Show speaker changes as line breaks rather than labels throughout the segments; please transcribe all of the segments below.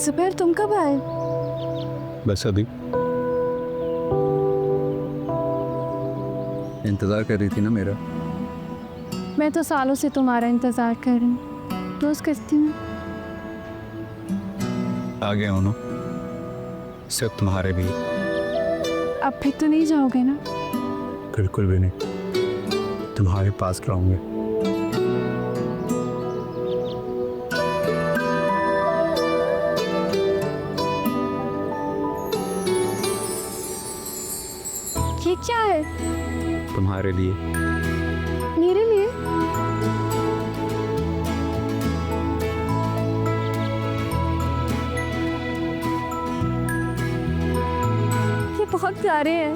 जुबैर तुम कब आए?
बस अभी इंतजार कर रही थी ना मेरा।
मैं तो सालों से तुम्हारा इंतजार कर रही हूँ, रोज करती हूँ।
आ गया हूँ ना, सिर्फ तुम्हारे भी।
अब फिर तो नहीं जाओगे ना?
बिल्कुल भी नहीं, तुम्हारे पास रहूंगे।
ये क्या है?
तुम्हारे लिए।
मेरे लिए? ये बहुत प्यारे हैं।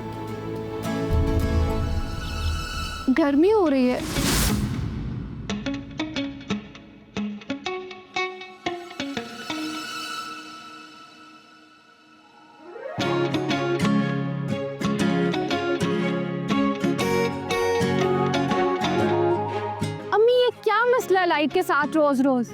गर्मी हो रही है। अम्मी ये क्या मसला लाइट के साथ रोज रोज?